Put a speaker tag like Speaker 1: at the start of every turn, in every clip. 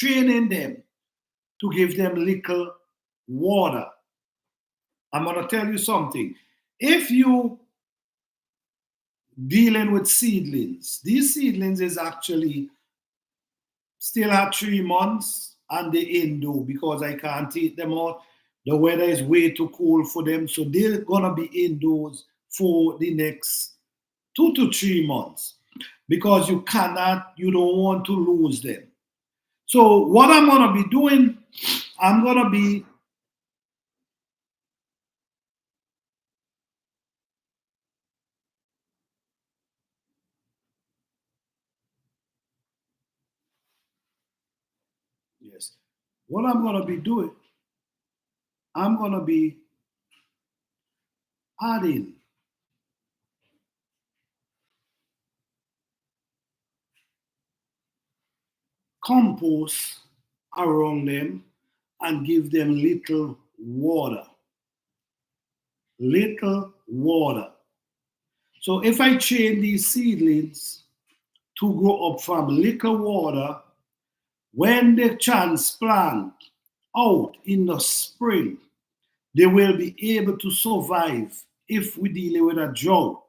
Speaker 1: training them to give them little water. I'm going to tell you something. If you dealing with seedlings, these seedlings is actually still at 3 months and they indoor because I can't take them out. The weather is way too cold for them, so they're gonna be indoors for the next 2 to 3 months because you don't want to lose them. So what I'm gonna be doing, I'm gonna be yes, what I'm gonna be doing, I'm gonna be adding compost around them and give them little water. Little water. So if I train these seedlings to grow up from little water, when they transplant out in the spring, they will be able to survive if we deal with a drought.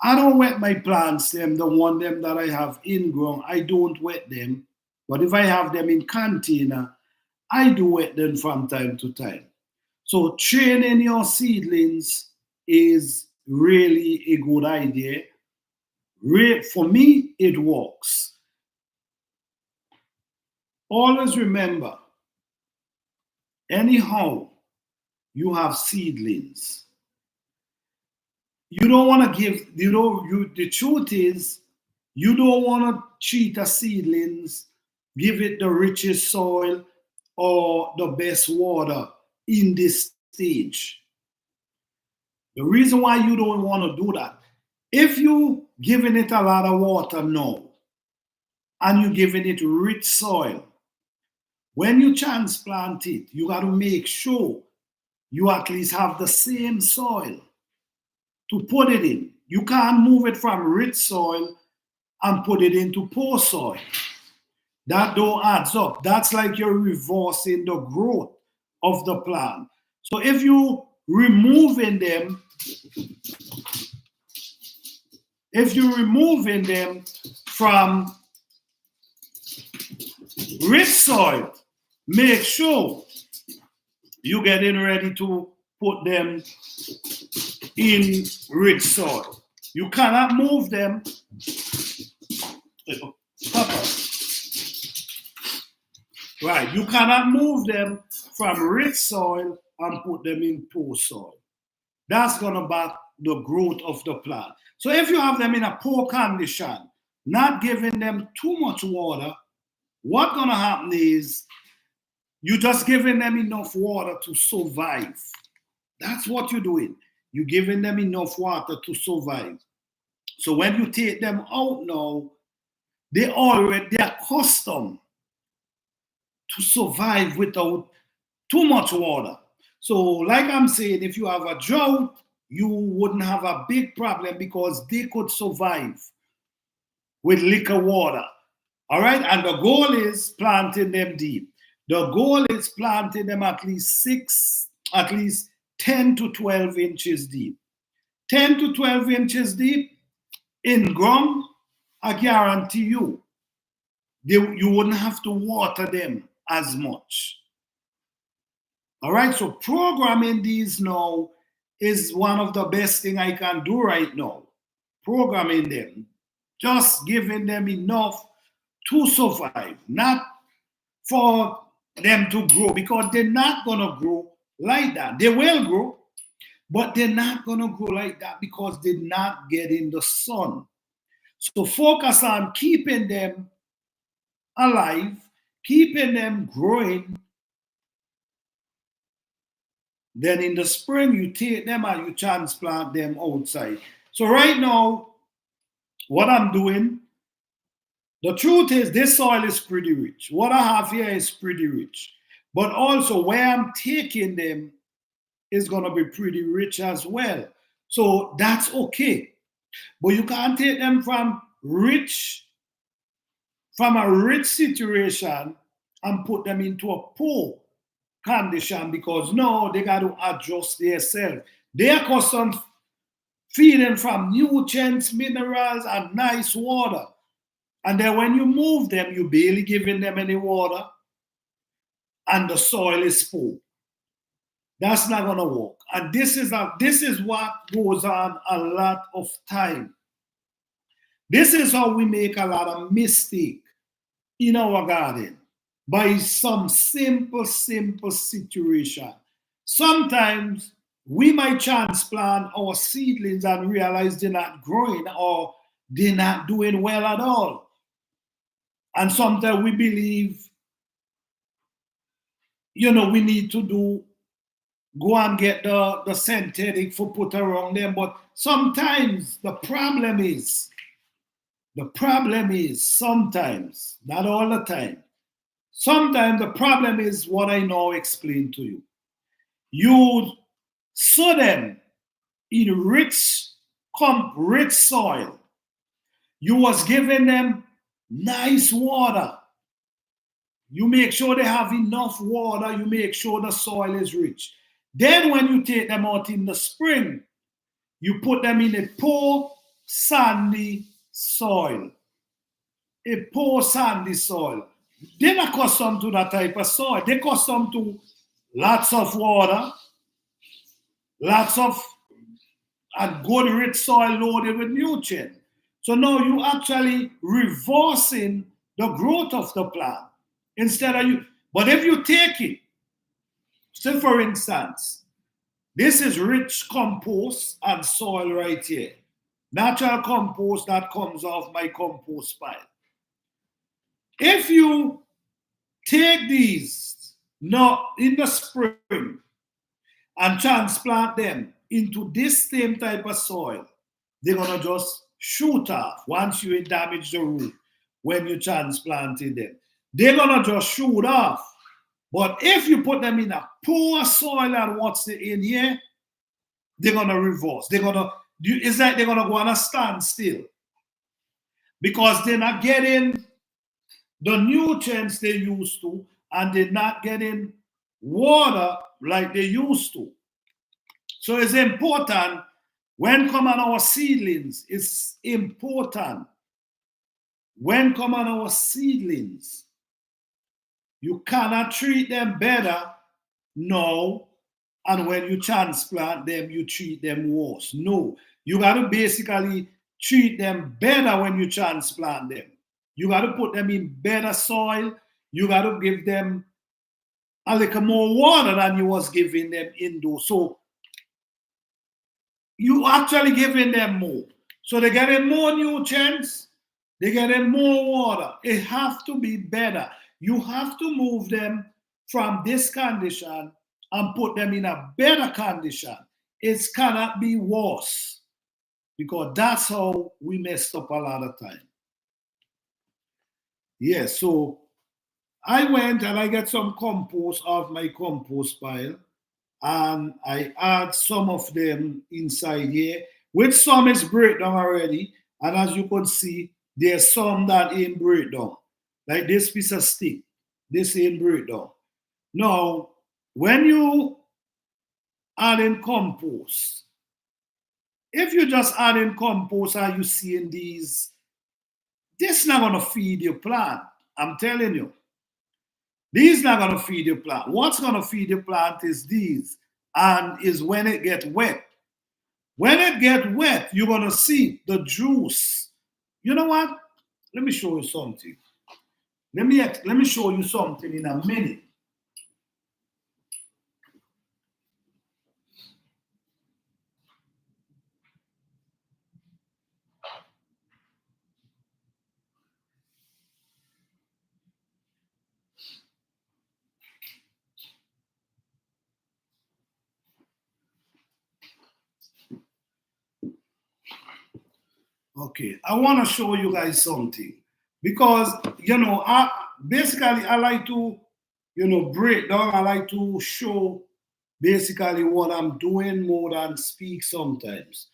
Speaker 1: I don't wet my plants, the one them that I have ingrown, I don't wet them. But if I have them in container, I do wet them from time to time. So training your seedlings is really a good idea. For me, it works. Always remember, anyhow, you have seedlings. You don't want to give, the truth is, you don't want to treat a seedlings, give it the richest soil or the best water in this stage. The reason why you don't want to do that, if you giving it a lot of water now, and you're giving it rich soil, when you transplant it, you got to make sure you at least have the same soil to put it in. You can't move it from rich soil and put it into poor soil. That don't adds up. That's like you're reversing the growth of the plant. So if you removing them, from rich soil, make sure you're getting ready to put them in rich soil. You cannot move them. Papa. Right, you cannot move them from rich soil and put them in poor soil. That's gonna back the growth of the plant. So if you have them in a poor condition, not giving them too much water, what's gonna happen is you're just giving them enough water to survive. That's what you're doing. You're giving them enough water to survive. So when you take them out now, they're accustomed to survive without too much water. So like I'm saying, if you have a drought, you wouldn't have a big problem because they could survive with little water. All right, and the goal is planting them deep. The goal is planting them at least 10 to 12 inches deep. 10 to 12 inches deep in ground, I guarantee you, you wouldn't have to water them as much. All right, so programming these now is one of the best thing I can do right now. Programming them, just giving them enough to survive, not for them to grow, because they're not gonna grow like that. They will grow, but they're not gonna grow like that because they're not getting the sun. So focus on keeping them alive, keeping them growing. Then in the spring, you take them and you transplant them outside. So right now, what I'm doing, the truth is this soil is pretty rich. What I have here is pretty rich. But also where I'm taking them is going to be pretty rich as well. So that's okay. But you can't take them from rich from a rich situation and put them into a poor condition because no, they got to adjust themselves. They are accustomed feeding from nutrients, minerals, and nice water. And then when you move them, you barely giving them any water, and the soil is poor. That's not gonna work. And this is what goes on a lot of time. This is how we make a lot of mistake in our garden by some simple situation. Sometimes we might transplant our seedlings and realize they're not growing or they're not doing well at all. And sometimes we believe, we need to go and get the synthetic for put around them. But sometimes the problem is sometimes, not all the time, sometimes the problem is what I now explain to you. You sow them in rich soil. You was giving them nice water. You make sure they have enough water. You make sure the soil is rich. Then when you take them out in the spring, you put them in a poor sandy soil. A poor sandy soil. They're not accustomed to that type of soil. They're accustomed to lots of water, lots of a good rich soil loaded with nutrients. So now you actually reversing the growth of the plant. Instead of you, but if you take it, say for instance, this is rich compost and soil right here. Natural compost that comes off my compost pile. If you take these now in the spring and transplant them into this same type of soil, they're gonna just shoot off once you damage the root when you transplanted them. They're gonna just shoot off. But if you put them in a poor soil and what's in here, they're gonna reverse. It's like they're gonna go on a standstill because they're not getting the nutrients they used to, and they're not getting water like they used to. So it's important when come on our seedlings. It's important when come on our seedlings. You cannot treat them better now, and when you transplant them, you treat them worse. No, you got to basically treat them better when you transplant them. You got to put them in better soil. You got to give them a little more water than you was giving them indoors. So you actually giving them more. So they're getting more nutrients. They're getting more water. It have to be better. You have to move them from this condition and put them in a better condition. It cannot be worse because that's how we messed up a lot of time. Yes, so I went and I got some compost off my compost pile and I add some of them inside here, which some is breakdown already. And as you can see, there's some that ain't breakdown. Like this piece of stick, this ain't breakdown. Now, when you add in compost, if you just add in compost and you seeing these, this not gonna feed your plant. I'm telling you. These not gonna feed your plant. What's gonna feed your plant is these, and is when it get wet. When it get wet, you're gonna see the juice. You know what? Let me show you something. Let me show you something in a minute. Okay, I want to show you guys something because I like to break down. I like to show basically what I'm doing more than speak sometimes.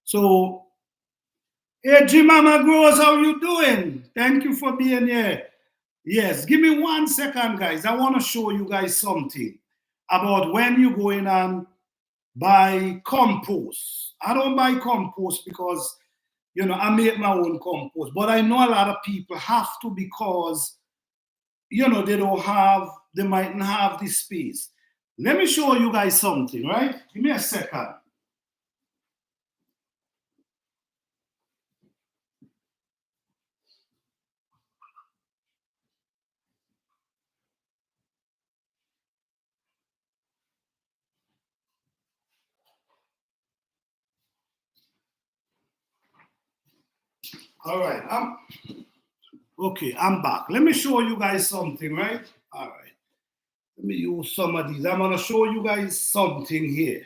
Speaker 1: So Hey, Jimama Grows, how you doing? Thank you for being here. Yes, give me 1 second, guys. I want to show you guys something about when you go in and buy compost. I don't buy compost because, I make my own compost. But I know a lot of people have to because, they mightn't have the space. Let me show you guys something, right? Give me a second. All right, I'm back. Let me show you guys something, right? All right. Let me use some of these. I'm gonna show you guys something here.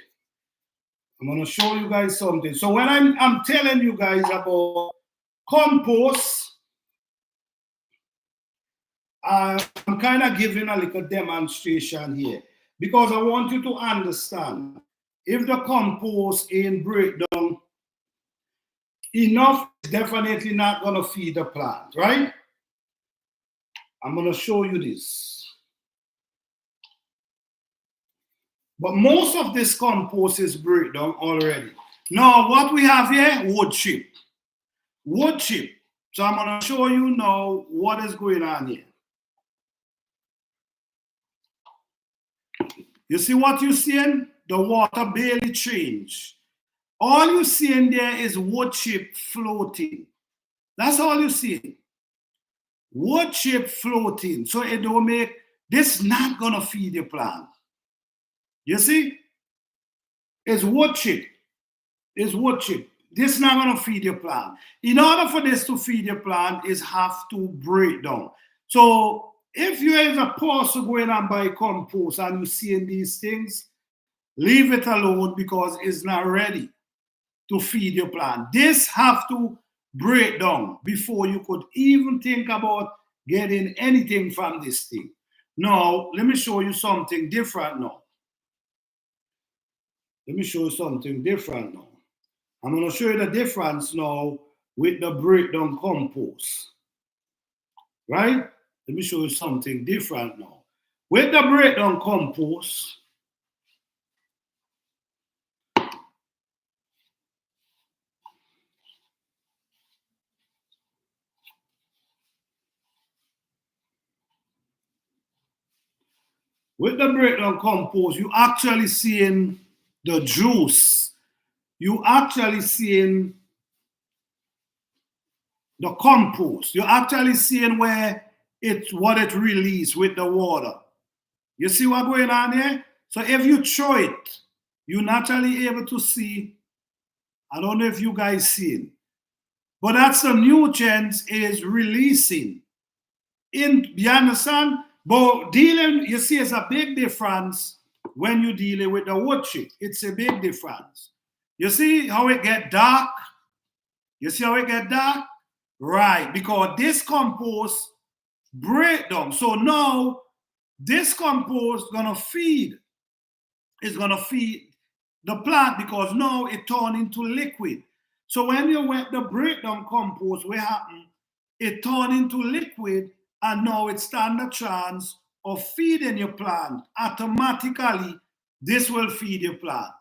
Speaker 1: I'm gonna show you guys something. So when I'm telling you guys about compost, I'm kind of giving a little demonstration here because I want you to understand if the compost ain't breakdown enough, it's definitely not gonna feed the plant, right? I'm gonna show you this. But most of this compost is breakdown already. Now, what we have here, wood chip. Wood chip. So I'm going to show you now what is going on here. You see what you're seeing? The water barely changed. All you're seeing there is wood chip floating. That's all you're seeing. Wood chip floating. So it don't make, this not going to feed your plant. You see? It's wood chip. It's wood chip. This is not going to feed your plant. In order for this to feed your plant, it have to break down. So if you as a person going and buy compost and you seeing these things, leave it alone because it's not ready to feed your plant. This have to break down before you could even think about getting anything from this thing. Now, let me show you something different now. Let me show you something different now. I'm going to show you the difference now with the breakdown compost. Right? Let me show you something different now. With the breakdown compost, you actually seeing the juice. You actually seeing the compost. You're actually seeing where what it released with the water. You see what's going on here? So if you throw it, you're naturally able to see. I don't know if you guys see, but that's the nutrients is releasing. You understand? But dealing, you see, it's a big difference when you're dealing with the wood chip. It's a big difference. You see how it get dark? You see how it get dark? Right, because this compost break down. So now this compost gonna feed. It's gonna feed the plant because now it turned into liquid. So when you wet the breakdown compost, what happened? It turned into liquid, and now it stands a chance of feeding your plant. Automatically, this will feed your plant.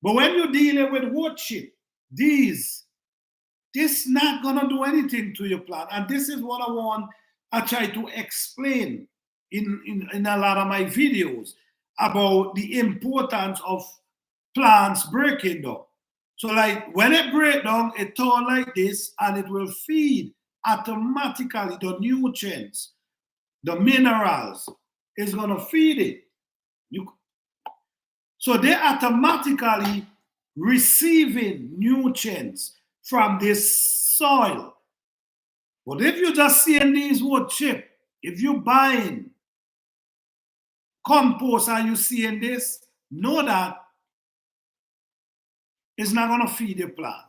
Speaker 1: But when you're dealing with wood chip, this not gonna do anything to your plant. And this is what I try to explain in a lot of my videos about the importance of plants breaking down. So like when it breaks down, it turns like this and it will feed automatically the nutrients, the minerals is going to feed it. So they automatically receiving nutrients from this soil. But if you just seeing these wood chip, if you buying compost and you seeing this, know that it's not going to feed your plant.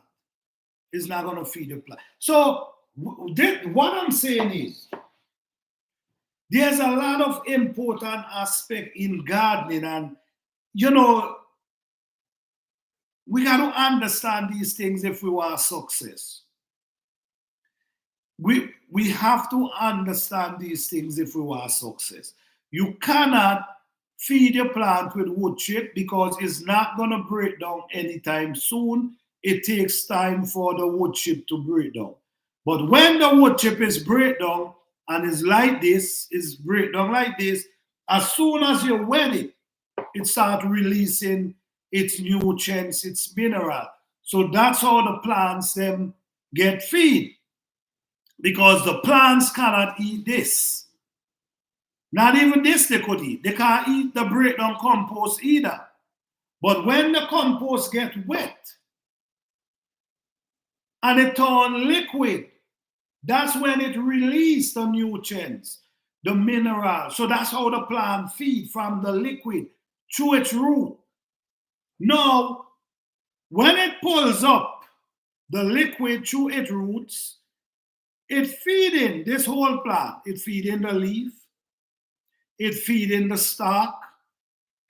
Speaker 1: It's not going to feed your plant. So what I'm saying is, there's a lot of important aspect in gardening, and we got to understand these things if we want success. we have to understand these things if we want success. You cannot feed your plant with wood chip because it's not going to break down anytime soon. It takes time for the wood chip to break down. But when the wood chip is break down and is like this, is break down like this, as soon as you wet it, it starts releasing its nutrients, its mineral. So that's how the plants them get feed. Because the plants cannot eat this. Not even this they could eat. They can't eat the breakdown compost either. But when the compost gets wet and it turns liquid, that's when it releases the nutrients, the minerals. So that's how the plant feeds from the liquid through its root. Now, when it pulls up the liquid through its roots, it feeding this whole plant. It feeding the leaf. It feeding the stalk.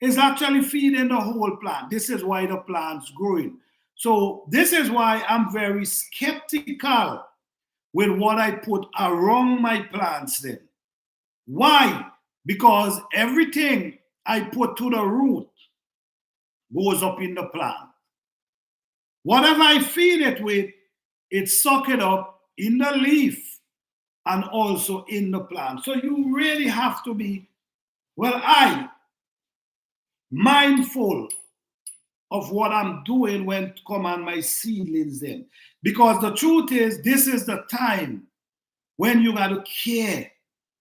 Speaker 1: It's actually feeding the whole plant. This is why the plant's growing. So this is why I'm very skeptical with what I put around my plants then. Why? Because everything I put to the root goes up in the plant. Whatever I feed it with, it suck it up in the leaf and also in the plant. So you really have to be, mindful of what I'm doing when it come on my seedlings then. Because the truth is, this is the time when you got to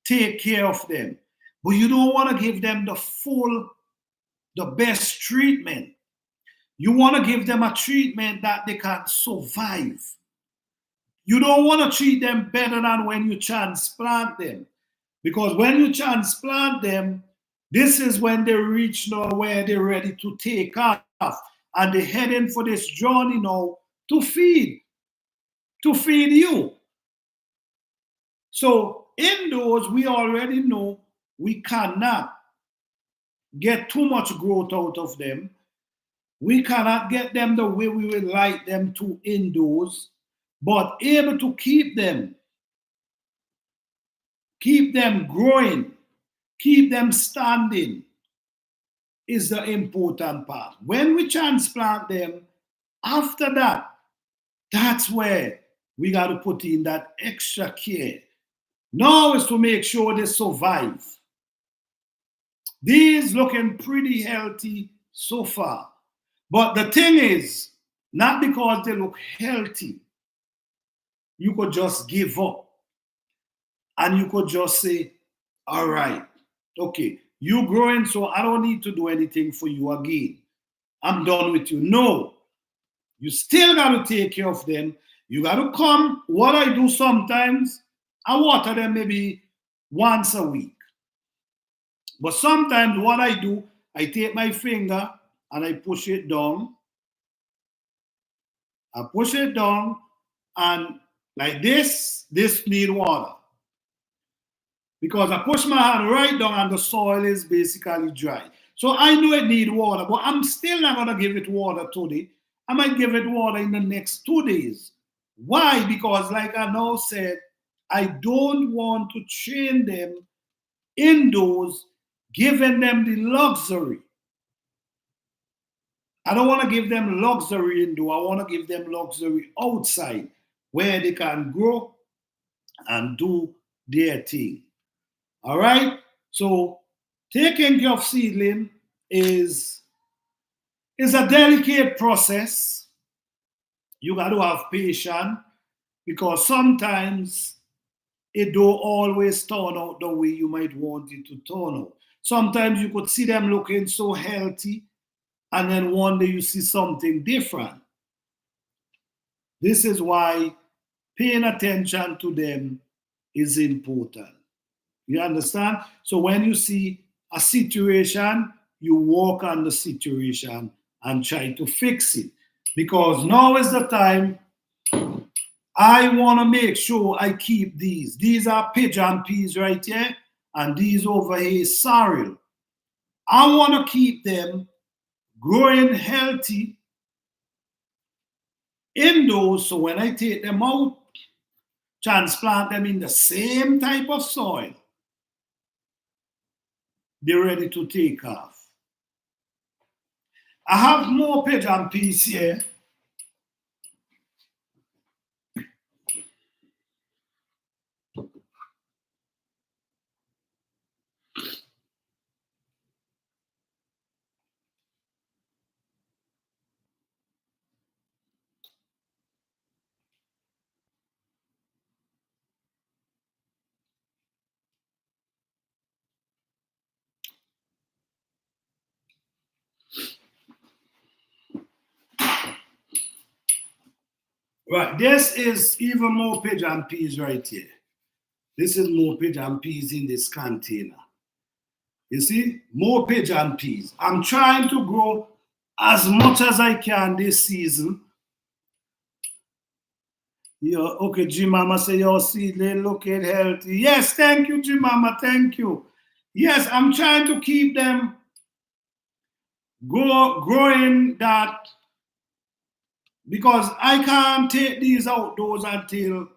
Speaker 1: take care of them. But you don't want to give them the best treatment. You want to give them a treatment that they can survive. You don't want to treat them better than when you transplant them. Because when you transplant them, this is when they reach now where they're ready to take off. And they're heading for this journey now to feed you. So indoors, we already know we cannot get too much growth out of them. We cannot get them the way we would like them to indoors, but able to keep them growing, keep them standing is the important part. When we transplant them, after that, that's where we got to put in that extra care. Now is to make sure they survive. These looking pretty healthy so far. But the thing is, not because they look healthy, you could just give up. And you could just say, all right, okay, you growing, so I don't need to do anything for you again. I'm done with you. No, you still got to take care of them. You got to come. What I do sometimes, I water them maybe once a week. But sometimes what I do, I take my finger and I push it down. I push it down and like this need water. Because I push my hand right down and the soil is basically dry. So I know it needs water, but I'm still not going to give it water today. I might give it water in the next 2 days. Why? Because like I now said, I don't want to train them indoors, giving them the luxury. I don't want to give them luxury indoor. I want to give them luxury outside where they can grow and do their thing. All right? So taking care of seedling is a delicate process. You got to have patience because sometimes it don't always turn out the way you might want it to turn out. Sometimes you could see them looking so healthy and then one day you see something different. This is why paying attention to them is important. You understand? So when you see a situation, you work on the situation and try to fix it. Because now is the time I want to make sure I keep these. These are pigeon peas right here, and these over here is sorrel. I want to keep them growing healthy indoors, so when I take them out, transplant them in the same type of soil, they're ready to take off. I have more pigeon peas here. Right, this is even more pigeon peas right here. This is more pigeon peas in this container. You see, more pigeon peas. I'm trying to grow as much as I can this season. Okay, Jimama say your seedling looking healthy. Yes, thank you, Jimama, thank you. Yes, I'm trying to keep them growing that, because I can't take these outdoors until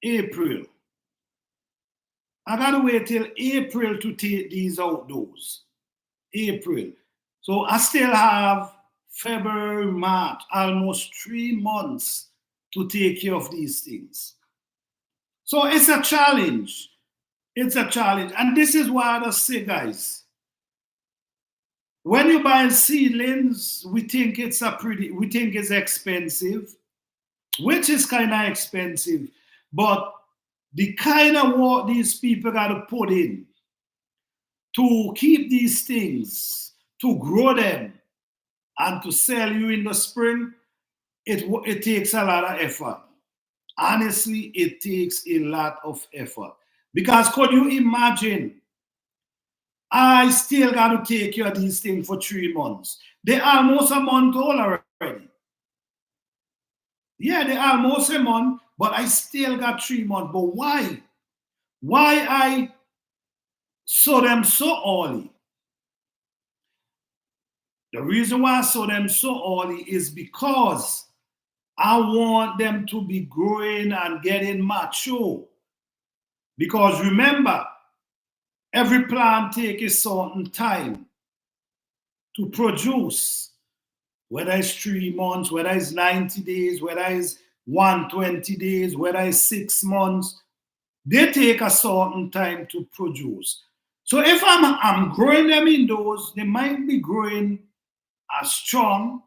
Speaker 1: April. I gotta wait till April to take these outdoors. April. So I still have February, March, almost 3 months to take care of these things. So it's a challenge. It's a challenge. And this is why I say, guys, when you buy seedlings, we think it's expensive, which is kind of expensive, but the kind of work these people got to put in to keep these things, to grow them, and to sell you in the spring, it takes a lot of effort. Honestly, it takes a lot of effort. Because could you imagine, I still got to take care of these things for 3 months. They're almost a month old already. Yeah, they're almost a month, but I still got 3 months. But why? Why I sow them so early? The reason why I sow them so early is because I want them to be growing and getting mature. Because remember, every plant takes a certain time to produce, whether it's 3 months, whether it's 90 days, whether it's 120 days, whether it's 6 months, they take a certain time to produce. So if I'm growing them indoors, they might be growing as strong,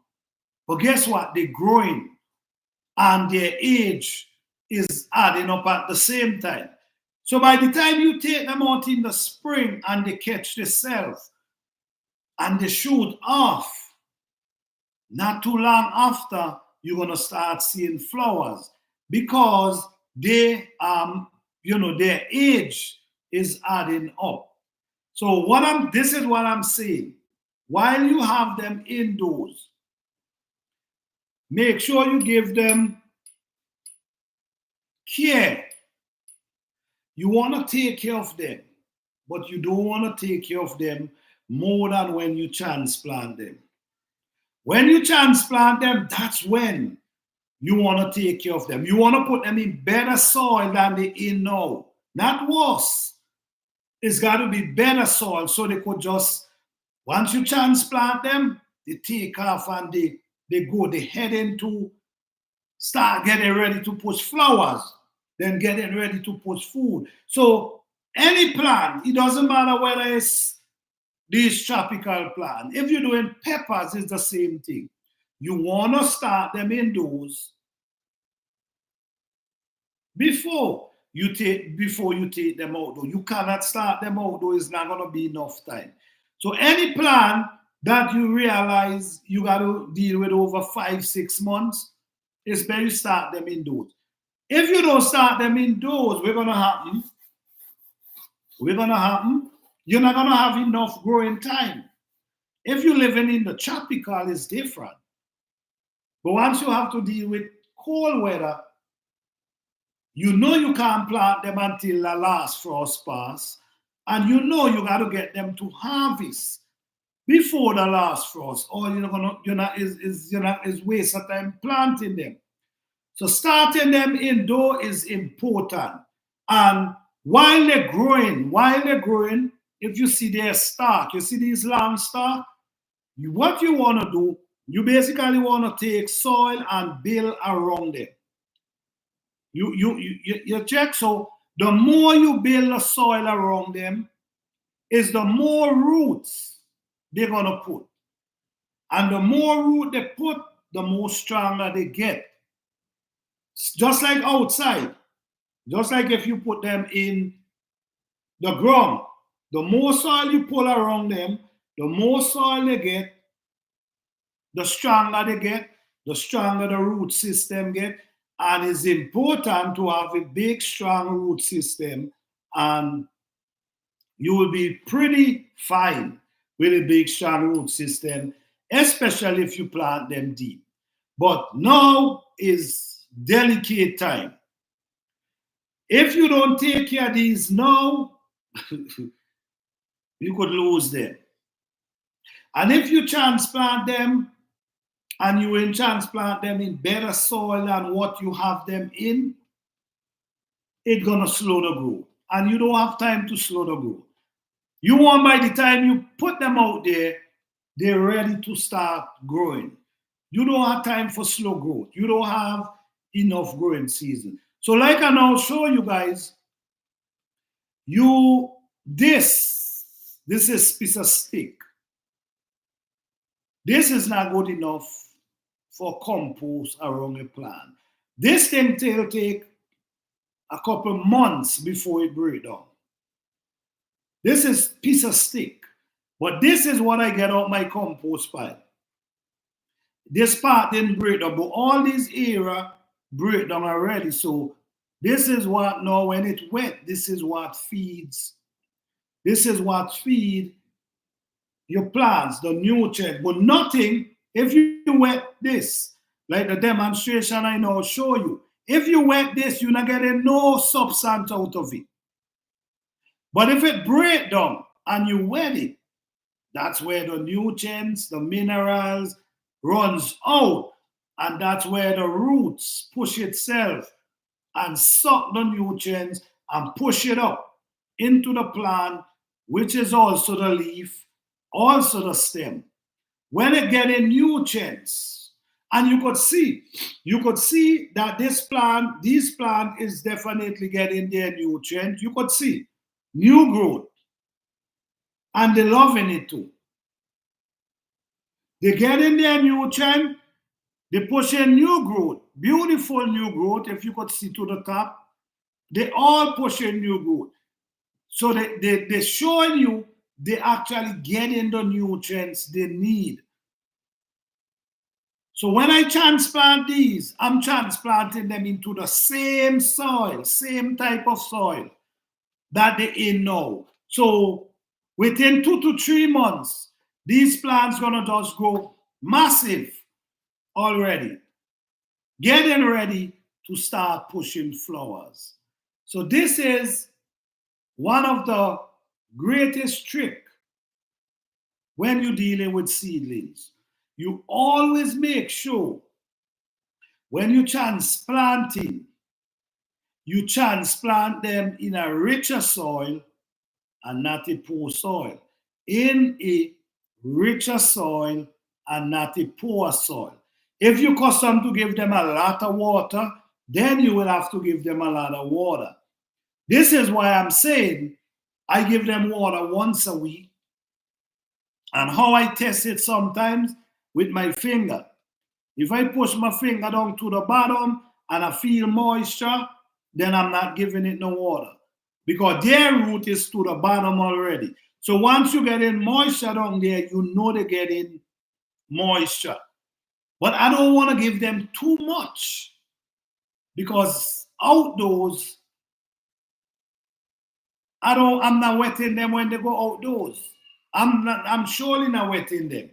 Speaker 1: but guess what? They're growing and their age is adding up at the same time. So by the time you take them out in the spring and they catch themselves and they shoot off, not too long after, you're gonna start seeing flowers because they their age is adding up. So this is what I'm saying. While you have them indoors, make sure you give them care. You want to take care of them, but you don't want to take care of them more than when you transplant them. When you transplant them, that's when you want to take care of them. You want to put them in better soil than they're in now. Not worse. It's got to be better soil so they could just, once you transplant them, they take off and they head into, start getting ready to push flowers, then getting ready to push food. So any plant, it doesn't matter whether it's these tropical plants. If you're doing peppers, it's the same thing. You want to start them indoors before you take them outdoors. You cannot start them outdoors. It's not going to be enough time. So any plant that you realize you got to deal with over 5-6 months, it's better you start them indoors. If you don't start them indoors, what's going to happen? You're not going to have enough growing time. If you're living in the tropical, it's different. But once you have to deal with cold weather, you know you can't plant them until the last frost pass, and you know you got to get them to harvest before the last frost, or you're not is waste of time planting them. So starting them indoor is important. And while they're growing, if you see their stalk, you see these long stalk, what you want to do, you basically want to take soil and build around them. You check. So the more you build the soil around them, is the more roots they're gonna put. And the more root they put, the more stronger they get. Just like outside, just like if you put them in the ground, the more soil you pull around them, the more soil they get, the stronger they get, the stronger the root system get. And it's important to have a big, strong root system, and you will be pretty fine with a big, strong root system, especially if you plant them deep. But now is delicate time. If you don't take care of these now, you could lose them. And if you transplant them, and you will transplant them in better soil than what you have them in, it's gonna slow the growth. And you don't have time to slow the growth. You want by the time you put them out there, they're ready to start growing. You don't have time for slow growth. You don't have enough growing season. So like I now show you guys, this is piece of stick. This is not good enough for compost around a plant. This thing will take a couple months before it breaks down. This is piece of stick. But this is what I get out my compost pile. This part didn't break down, but all these area break down already. So this is what now when it's wet, this is what feeds. This is what feed your plants, the nutrient. But nothing, if you wet this, like the demonstration I now show you, if you wet this, you're not getting no substance out of it. But if it break down and you wet it, that's where the nutrients, the minerals runs out. And that's where the roots push itself and suck the nutrients and push it up into the plant, which is also the leaf, also the stem. When it getting nutrients, and you could see that this plant is definitely getting their nutrients. You could see new growth, and they're loving it too. They get in their nutrient, they push in new growth, beautiful new growth. If you could see to the top, they all push in new growth. So they're showing you they actually getting the nutrients they need. So when I transplant these, I'm transplanting them into the same soil, same type of soil that they're in now. So within 2 to 3 months, these plants gonna just grow massive already, getting ready to start pushing flowers. So this is one of the greatest trick when you're dealing with seedlings. You always make sure when you're transplanting, you transplant them in a richer soil and not a poor soil. In a richer soil and not a poor soil. If you custom to give them a lot of water, then you will have to give them a lot of water. This is why I'm saying I give them water once a week. And how I test it sometimes with my finger. If I push my finger down to the bottom and I feel moisture, then I'm not giving it no water, because their root is to the bottom already. So once you get in moisture down there, you know they get in moisture. But I don't want to give them too much, because outdoors, I'm not wetting them when they go outdoors. I'm surely not wetting them.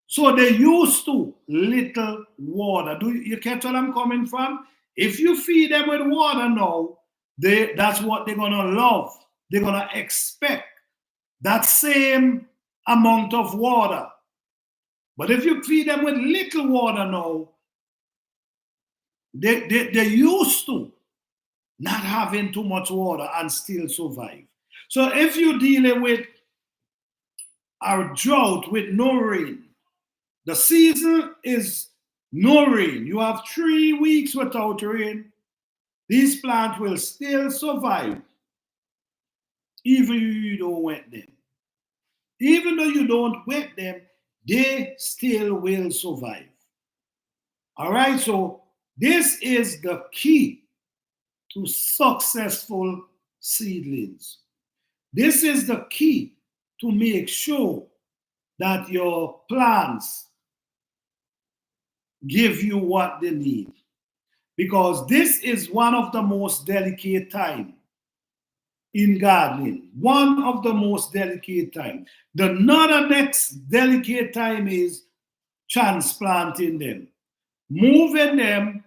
Speaker 1: So they used to little water. Do you catch what I'm coming from? If you feed them with water now, that's what they're gonna love. They're gonna expect that same amount of water. But if you feed them with little water now, They're used to not having too much water and still survive. So if you're dealing with a drought with no rain, the season is no rain. You have 3 weeks without rain. These plants will still survive, even if you don't wet them. Even though you don't wet them, they still will survive. All right, so this is the key to successful seedlings. This is the key to make sure that your plants give you what they need. Because this is one of the most delicate times in gardening. One of the most delicate times. The another next delicate time is transplanting them. Moving them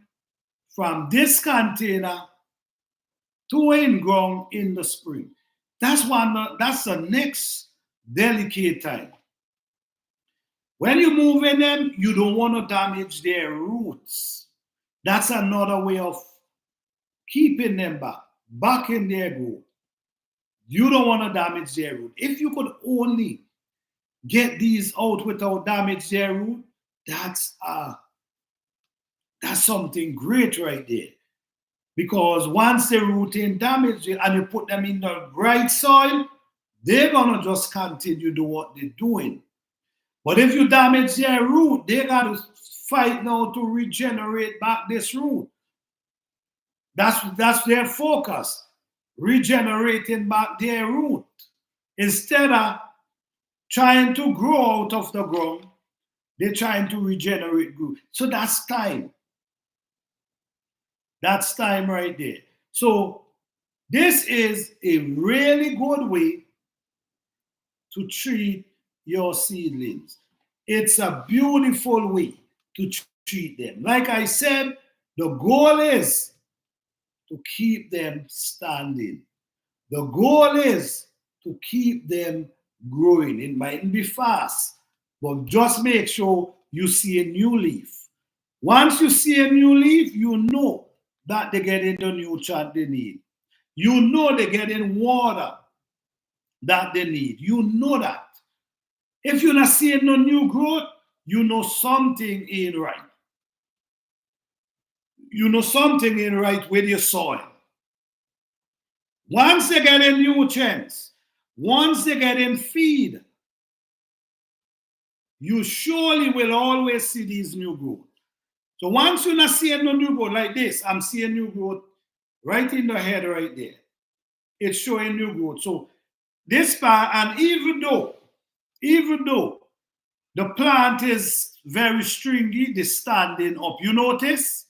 Speaker 1: from this container to in-ground in the spring. That's the next delicate time. When you move in them, you don't want to damage their roots. That's another way of keeping them back in their growth. You don't want to damage their root. If you could only get these out without damage their root, that's something great right there. Because once the root ain't damaged and you put them in the right soil, they're gonna just continue to do what they're doing. But if you damage their root, they got to fight now to regenerate back this root. That's their focus, regenerating back their root. Instead of trying to grow out of the ground, they're trying to regenerate root. So that's time. That's time right there. So this is a really good way to treat your seedlings. It's a beautiful way to treat them. Like I said, the goal is to keep them standing. The goal is to keep them growing. It mightn't be fast, but just make sure you see a new leaf. Once you see a new leaf, you know that they're getting the nutrient they need. You know they're getting water that they need. You know that. If you're not seeing no new growth, you know something ain't right. You know something ain't right with your soil. Once they get in nutrients, once they get in feed, you surely will always see these new growth. So once you're not seeing no new growth like this, I'm seeing new growth right in the head right there. It's showing new growth. So this part, and even though the plant is very stringy, they're standing up. You notice?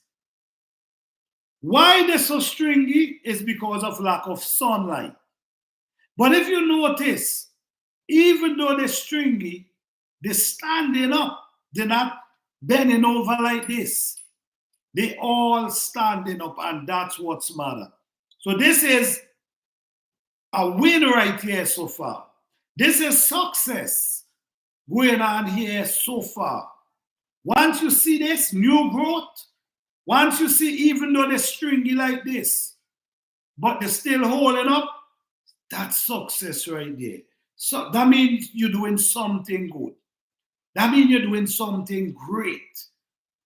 Speaker 1: Why they're so stringy is because of lack of sunlight. But if you notice, even though they're stringy, they're standing up. They're not bending over like this. They all standing up, and that's what's matter. So this is a win right here so far. This is success going on here so far. Once you see this new growth, once you see even though they're stringy like this, but they're still holding up, that's success right there. So that means you're doing something good. That means you're doing something great.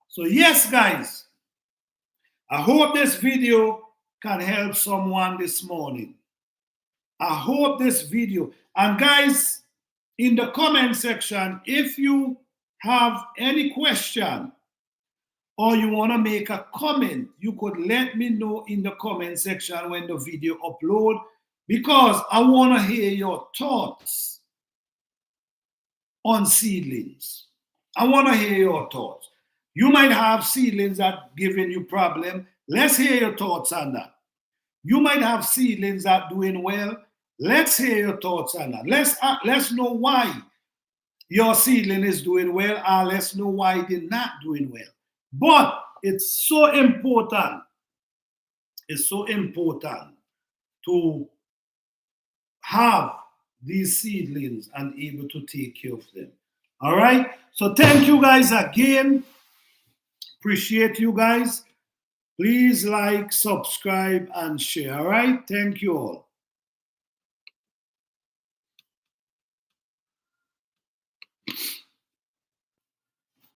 Speaker 1: So yes, guys, I hope this video can help someone this morning. I hope this video, and guys, in the comment section, if you have any question or you want to make a comment, you could let me know in the comment section when the video upload, because I want to hear your thoughts on seedlings. I want to hear your thoughts. You might have seedlings that giving you problem. Let's hear your thoughts on that. You might have seedlings that doing well. Let's hear your thoughts on that. Let's know why your seedling is doing well, or let's know why they're not doing well. But it's so important. It's so important to have these seedlings and able to take care of them. All right. So thank you guys again. Appreciate you guys. Please like, subscribe, and share. All right? Thank you all.